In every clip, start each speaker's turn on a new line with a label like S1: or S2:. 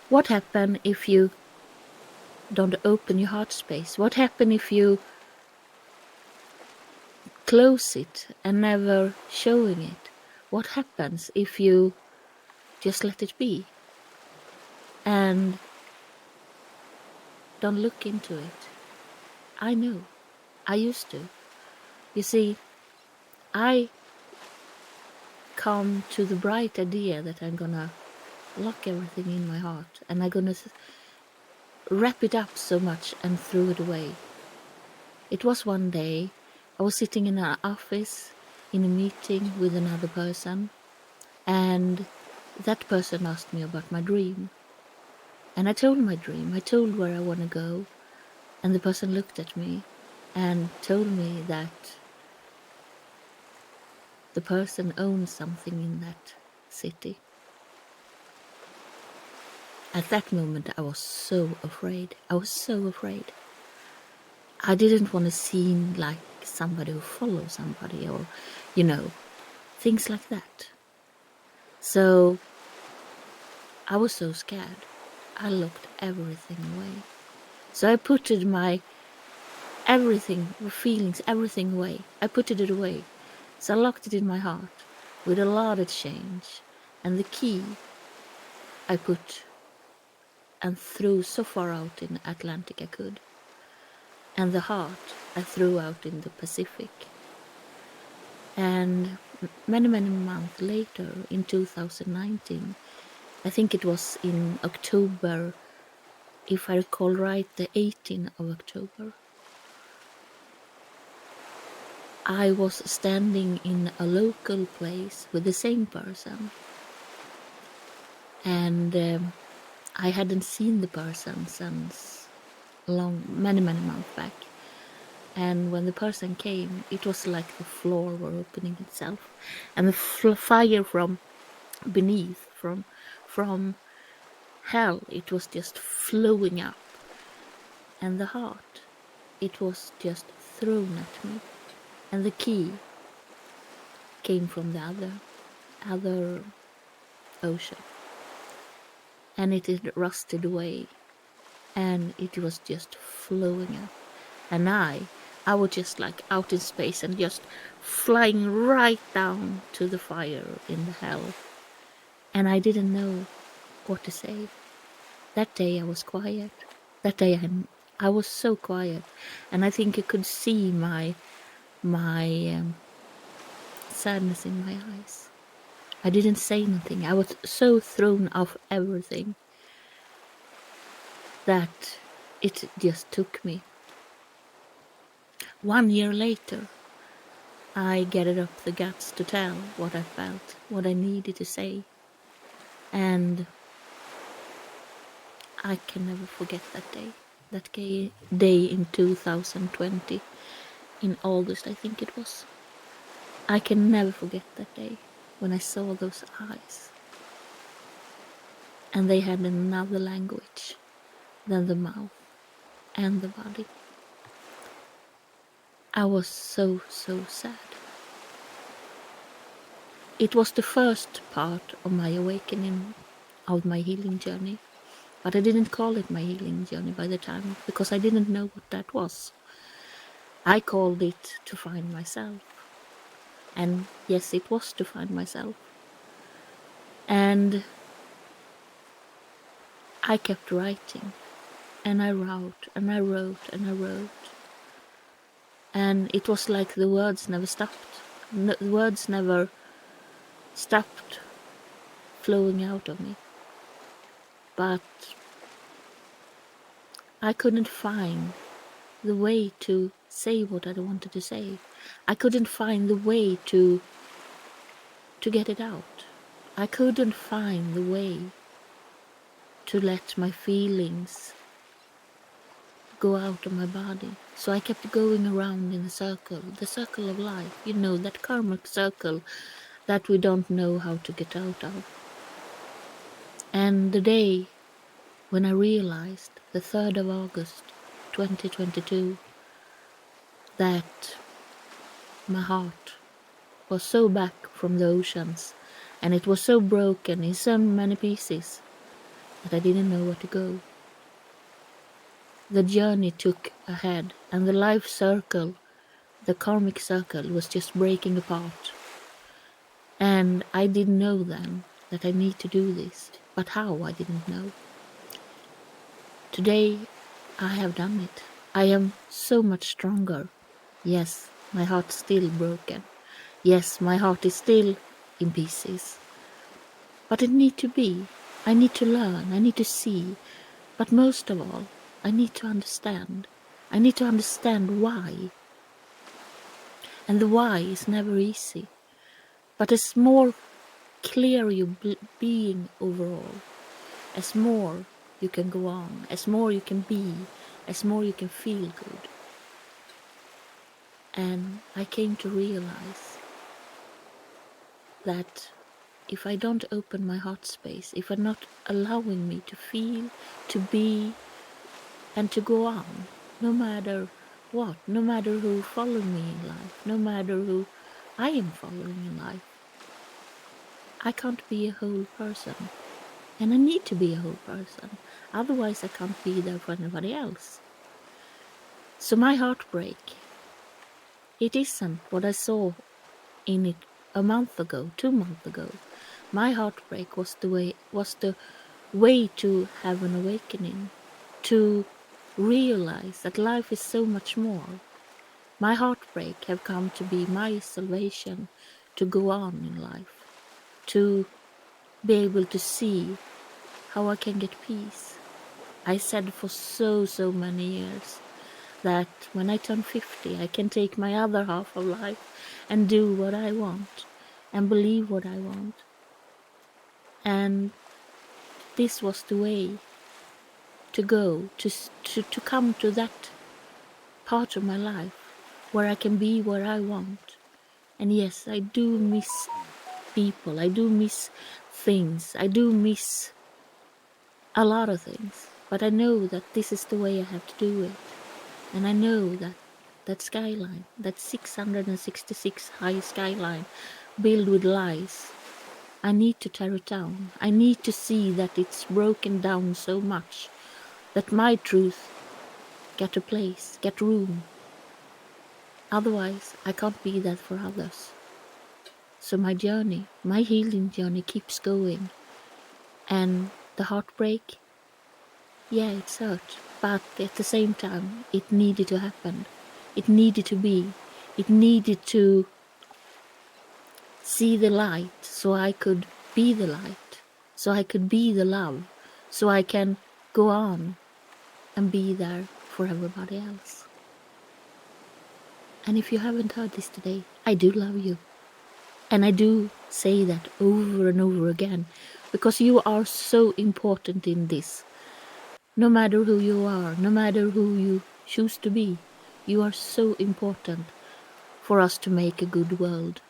S1: What happens if you don't open your heart space? What happens if you close it and never showing it? What happens if you just let it be and don't look into it? I know. I used to. You see, I come to the bright idea that I'm gonna lock everything in my heart and I'm gonna wrap it up so much and throw it away. It was one day I was sitting in an office in a meeting with another person, and that person asked me about my dream. And I told my dream, I told where I want to go, and the person looked at me and told me that the person owned something in that city. At that moment I was so afraid. I was so afraid. I didn't want to seem like somebody who follows somebody or, things like that. So I was so scared. I locked everything away. So I put my everything, feelings, everything away. I put it away. So I locked it in my heart with a lot of change. And the key I put and threw so far out in the Atlantic I could. And the heart I threw out in the Pacific. And many, many months later, in 2019, I think it was in October, if I recall right, the 18th of October, I was standing in a local place with the same person. And I hadn't seen the person since many, many months back. And when the person came, it was like the floor were opening itself, and the fire from beneath, from hell, it was just flowing up, and the heart, it was just thrown at me, and the key came from the other ocean, and it had rusted away, and it was just flowing up, and I was just like out in space and just flying right down to the fire in the hell, and I didn't know what to say. That day I was quiet. That day I was so quiet, and I think you could see my sadness in my eyes. I didn't say anything. I was so thrown off everything that it just took me. 1 year later, I gathered up the guts to tell what I felt, what I needed to say, and I can never forget that day. That day in 2020, in August, I think it was. I can never forget that day when I saw those eyes. And they had another language than the mouth and the body. I was so, so sad. It was the first part of my awakening, of my healing journey. But I didn't call it my healing journey by the time, because I didn't know what that was. I called it to find myself. And yes, it was to find myself. And I kept writing. And I wrote, and I wrote, and I wrote. And it was like the words never stopped. The words never stopped flowing out of me. But I couldn't find the way to say what I wanted to say. I couldn't find the way to get it out. I couldn't find the way to let my feelings go out of my body. So I kept going around in the circle of life, that karmic circle that we don't know how to get out of. And the day when I realized, the 3rd of August 2022, that my heart was so back from the oceans, and it was so broken in so many pieces, that I didn't know where to go. The journey took ahead, and the life circle, the karmic circle, was just breaking apart. And I didn't know then that I need to do this, but how I didn't know. Today I have done it. I am so much stronger. Yes, my heart's still broken. Yes, my heart is still in pieces. But it need to be. I need to learn. I need to see. But most of all, I need to understand. I need to understand why. And the why is never easy. But as more clear you being overall, as more you can go on, as more you can be, as more you can feel good. And I came to realize that if I don't open my heart space, if I'm not allowing me to feel, to be, and to go on, no matter what, no matter who follow me in life, no matter who I am following in life, I can't be a whole person. And I need to be a whole person. Otherwise I can't be there for anybody else. So my heartbreak, it isn't what I saw in it a month ago, 2 months ago. My heartbreak was the way to have an awakening, to realize that life is so much more. My heartbreak have come to be my salvation to go on in life, to be able to see how I can get peace. I said for so many years that when I turn 50, I can take my other half of life and do what I want and believe what I want. And this was the way to go, to come to that part of my life where I can be where I want. And yes, I do miss people, I do miss things, I do miss a lot of things, but I know that this is the way I have to do it. And I know that that skyline, that 666 high skyline built with lies, I need to tear it down. I need to see that it's broken down so much that my truth get a place, get room. Otherwise, I can't be that for others. So my journey, my healing journey keeps going. And the heartbreak, yeah, it's hurt. But at the same time, it needed to happen. It needed to be. It needed to see the light so I could be the light. So I could be the love. So I can go on and be there for everybody else. And if you haven't heard this today, I do love you. And I do say that over and over again, because you are so important in this. No matter who you are, no matter who you choose to be, you are so important for us to make a good world.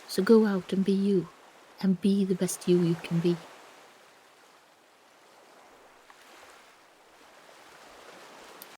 S1: So go out and be you, and be the best you can be.